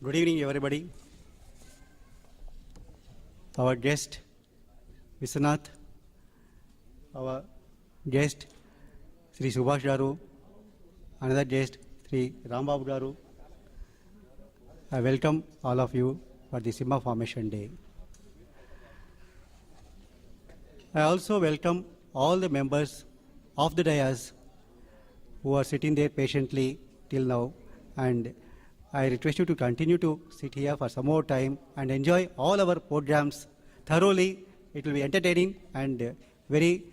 Good evening, everybody. Our guest, Viswanath, our guest, Sri Subhash Garu, another guest, Sri Rambabu Garu. I welcome all of you for the SIMA Formation Day. I also welcome all the members of the dais who are sitting there patiently till now, and I request you to continue to sit here for some more time and enjoy all our programs thoroughly. It will be entertaining and very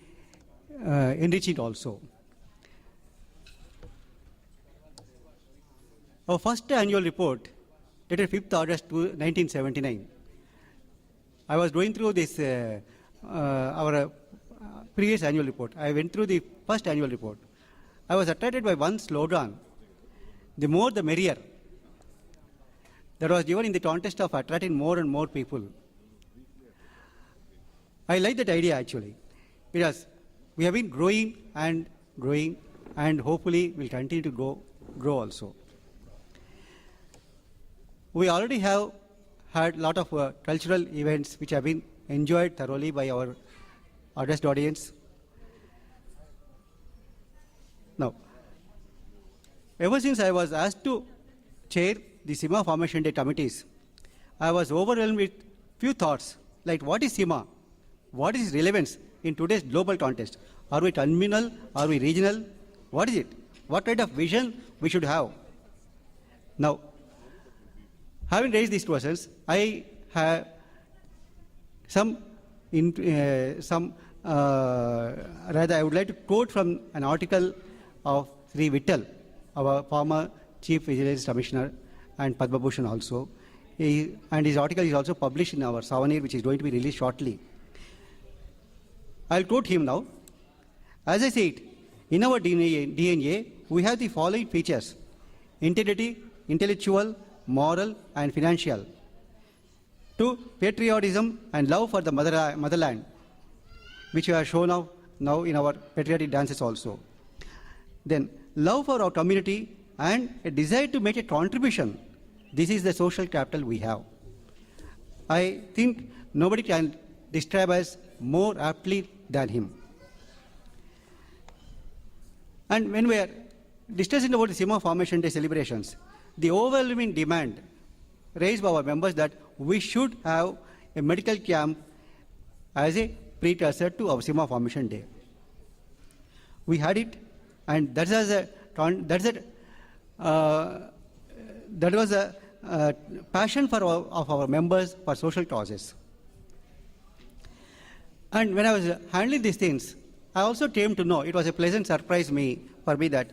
enriching also. Our first annual report, dated 5th August 1979. I was going through this, our previous annual report. I went through the first annual report. I was attracted by one slogan, the more the merrier. That was given in the contest of attracting more and more people. I like that idea actually, because we have been growing and hopefully will continue to grow also. We already have had a lot of cultural events which have been enjoyed thoroughly by our august audience. Now, ever since I was asked to chair the SIMA Formation Day committees, I was overwhelmed with few thoughts like what is SIMA? What is its relevance in today's global context? Are we communal? Are we regional? What is it? What kind of vision we should have? Now, having raised these questions, I have rather I would like to quote from an article of Sri Vittal, our former Chief Vigilance Commissioner and Padma Bhushan also. And his article is also published in our Souvenir, which is going to be released shortly. I'll quote him now. As I said, in our DNA, we have the following features: integrity, intellectual, moral, and financial. 2, patriotism and love for the motherland, which we have shown now in our patriotic dances also. Then, love for our community and a desire to make a contribution. This is the social capital we have. I think nobody can describe us more aptly than him. And when we are discussing about the SIMA Formation Day celebrations, the overwhelming demand raised by our members that we should have a medical camp as a precursor to our SIMA Formation Day. We had it, and that was a passion of our members for social causes. And when I was handling these things, I also came to know, it was a pleasant surprise for me that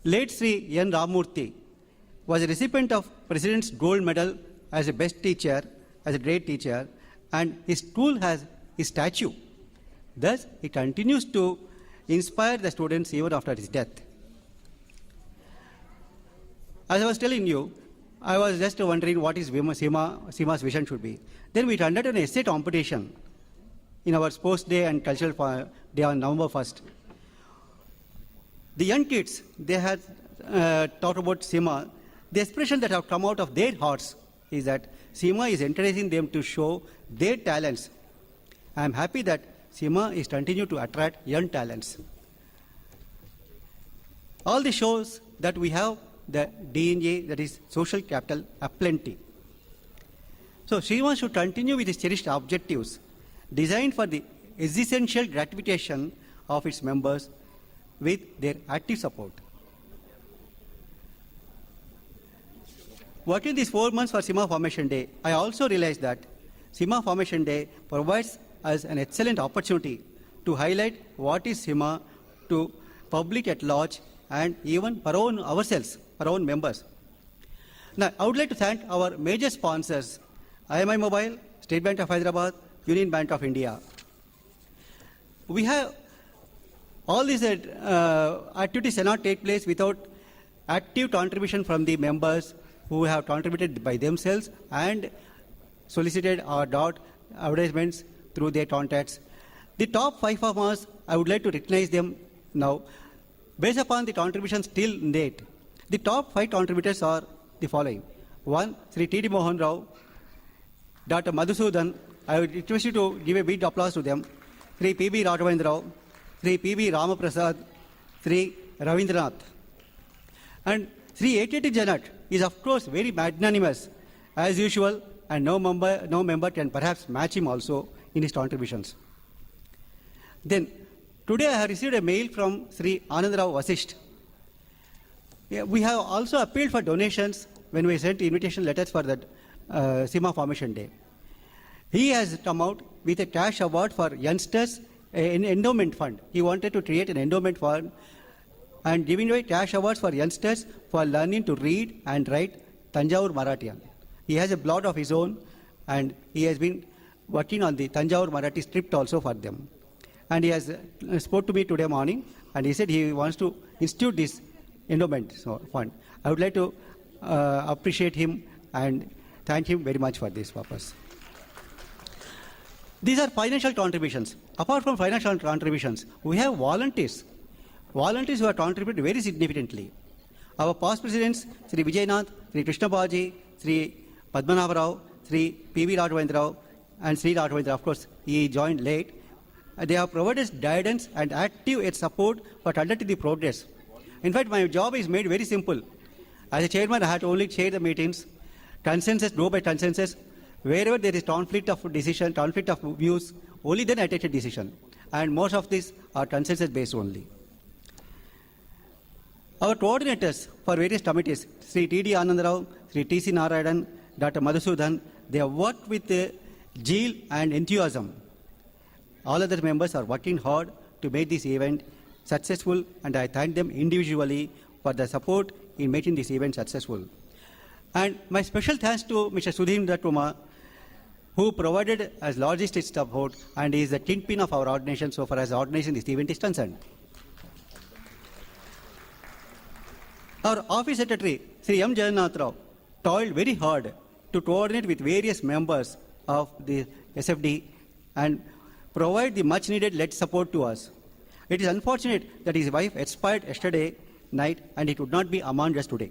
late Sri N. Ramurthy was a recipient of President's Gold Medal as a best teacher, as a great teacher, and his school has his statue. Thus, he continues to inspire the students even after his death. As I was telling you, I was just wondering what is SIMA's vision should be. Then we conducted an essay competition in our sports day and cultural day on November 1st. The young kids, they had talked about SIMA. The expression that have come out of their hearts is that SIMA is encouraging them to show their talents. I am happy that SIMA is continuing to attract young talents. All this shows that we have the DNA, that is social capital, aplenty. So SIMA should continue with its cherished objectives designed for the existential gratification of its members with their active support. Working these 4 months for SIMA Formation Day, I also realized that SIMA Formation Day provides us an excellent opportunity to highlight what is SIMA to public at large and even for our own members. Now, I would like to thank our major sponsors, IMI Mobile, State Bank of Hyderabad, Union Bank of India. We have all these activities cannot take place without active contribution from the members who have contributed by themselves and solicited our advertisements through their contacts. The top 5 of us, I would like to recognize them now. Based upon the contributions till date, the top 5 contributors are the following. One, Sri T.D. Mohan Rao, Dr. Madhusudan. I would request you to give a big applause to them. Sri P.B. Raghavendra Rao, Sri P.B. Ramaprasad, Sri Ravindranath. And Sri A.T.T. Janat is of course very magnanimous as usual, and no member can perhaps match him also in his contributions. Then today I have received a mail from Sri Anandarao Vasisht. We have also appealed for donations when we sent invitation letters for the SIMA Formation Day. He has come out with a cash award for youngsters, an endowment fund. He wanted to create an endowment fund and giving away cash awards for youngsters for learning to read and write Tanjavur Marathiyan. He has a blog of his own and he has been working on the Tanjavur Marathi script also for them. And he has spoke to me today morning and he said he wants to institute this endowment fund. I would like to appreciate him and thank him very much for this purpose. These are financial contributions. Apart from financial contributions, we have volunteers. Volunteers who have contributed very significantly. Our past presidents, Sri Vijaynath, Sri Krishna Baji, Sri Padmanabha Rao, Sri P.V. Raghavendra Rao, and Sri Raghavendra, of course, he joined late. They have provided guidance and active support for conducting the progress. In fact, my job is made very simple. As a chairman, I had to only chair the meetings, consensus, go by consensus. Wherever there is conflict of decision, conflict of views, only then I take a decision. And most of these are consensus based only. Our coordinators for various committees, Sri T.D. Anandarao, Sri T.C. Narayanan, Dr. Madhusudan, they have worked with zeal and enthusiasm. All other members are working hard to make this event successful, and I thank them individually for the support in making this event successful. And my special thanks to Mr. Sudhindra Kumar, who provided as logistic support and is the kingpin of our organization so far as organizing this event is concerned. Our office secretary, Sri M. Jagannath Rao, toiled very hard to coordinate with various members of the SFD and provide the much needed lead support to us. It is unfortunate that his wife expired yesterday night and he could not be among us today.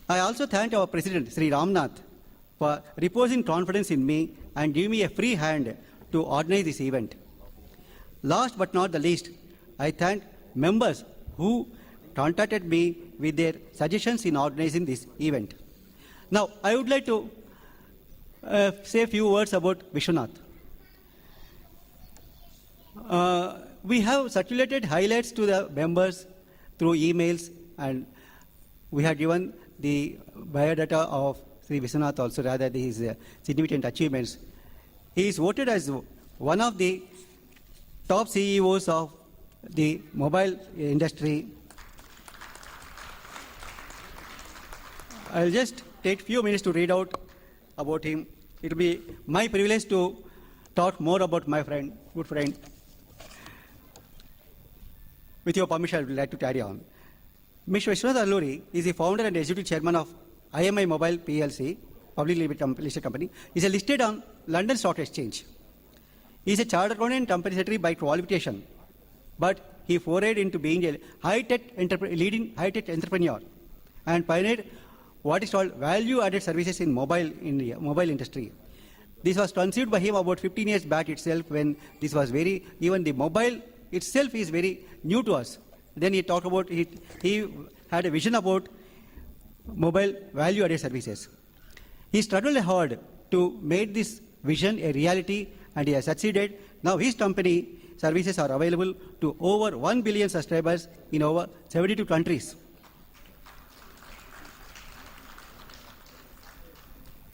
I also thank our President, Sri Ramnath, for reposing confidence in me and giving me a free hand to organize this event. Last but not the least, I thank members who contacted me with their suggestions in organizing this event. Now, I would like to say a few words about Vishwanath. We have circulated highlights to the members through emails, and we have given the biodata of Sri Vishwanath also, rather his significant achievements. He is voted as one of the top CEOs of the mobile industry. I'll just take a few minutes to read out about him. It will be my privilege to talk more about my friend, good friend. With your permission, I would like to carry on. Mr. Vishwanath Alluri is the founder and executive chairman of IMI Mobile PLC, publicly listed company. He is listed on London Stock Exchange. He is a chartered accountant company secretary by qualification, but he forayed into being a leading high-tech entrepreneur and pioneered what is called value-added services in mobile industry. This was conceived by him about 15 years back itself, when this was even the mobile itself is very new to us. Then he talked about it, he had a vision about mobile value-added services. He struggled hard to make this vision a reality, and he has succeeded. Now his company services are available to over 1 billion subscribers in over 72 countries.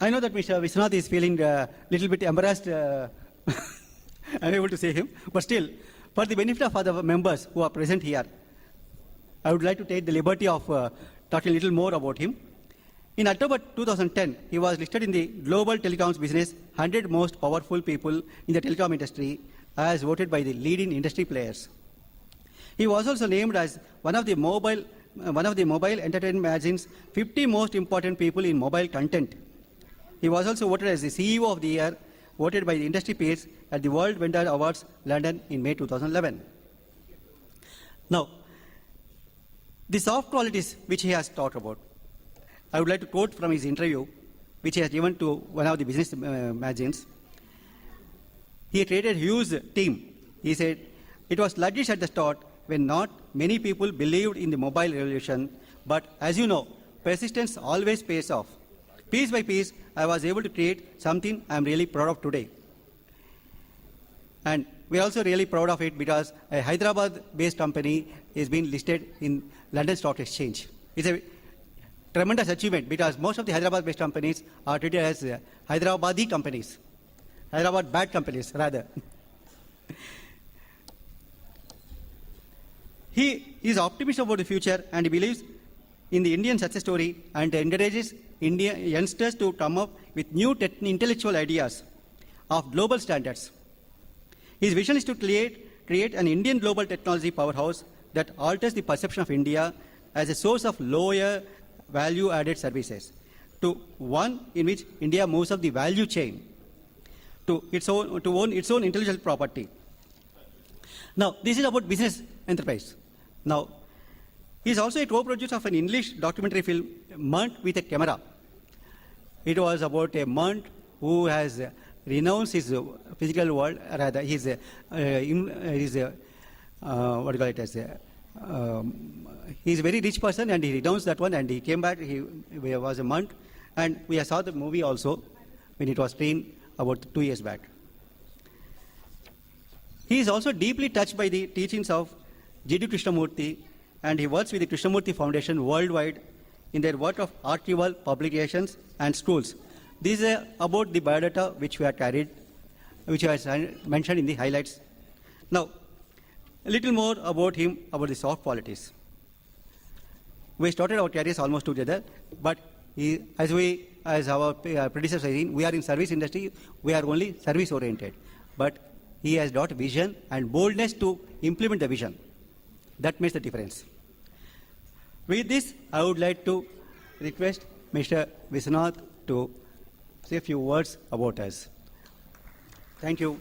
I know that Mr. Vishwanath is feeling a little bit embarrassed, I'm able to say him, but still, for the benefit of other members who are present here, I would like to take the liberty of talking a little more about him. In October 2010, he was listed in the Global Telecoms Business 100 Most Powerful People in the Telecom Industry, as voted by the leading industry players. He was also named as one of the mobile entertainment magazine's 50 most important people in mobile content. He was also voted as the CEO of the Year, voted by the industry peers at the World Vendor Awards, London, in May 2011. Now, the soft qualities which he has talked about. I would like to quote from his interview, which he has given to one of the business magazines. He created a huge team. He said, it was sluggish at the start when not many people believed in the mobile revolution, but as you know, persistence always pays off. Piece by piece, I was able to create something I'm really proud of today. And we're also really proud of it because a Hyderabad-based company is being listed in London Stock Exchange. It's a tremendous achievement because most of the Hyderabad-based companies are treated as Hyderabadi companies, Hyderabad bad companies rather. He is optimistic about the future and he believes in the Indian success story and encourages Indian youngsters to come up with new intellectual ideas of global standards. His vision is to create an Indian global technology powerhouse that alters the perception of India as a source of lower value-added services to one in which India moves up the value chain to own its own intellectual property. Now, this is about business enterprise. Now, he is also a co-producer of an English documentary film, Monk with a Camera. It was about a monk who has renounced his physical world, rather he is a very rich person and he renounced that one and he came back, he was a monk, and we saw the movie also when it was screened about 2 years back. He is also deeply touched by the teachings of G.D. Krishnamurti, and he works with the Krishnamurti Foundation worldwide in their work of archival publications and schools. This is about the biodata which we have carried, which I mentioned in the highlights. Now, a little more about him, about the soft qualities. We started our careers almost together, but as our predecessors saying, we are in service industry, we are only service oriented. But he has got vision and boldness to implement the vision. That makes the difference. With this, I would like to request Mr. Viswanath to say a few words about us. Thank you.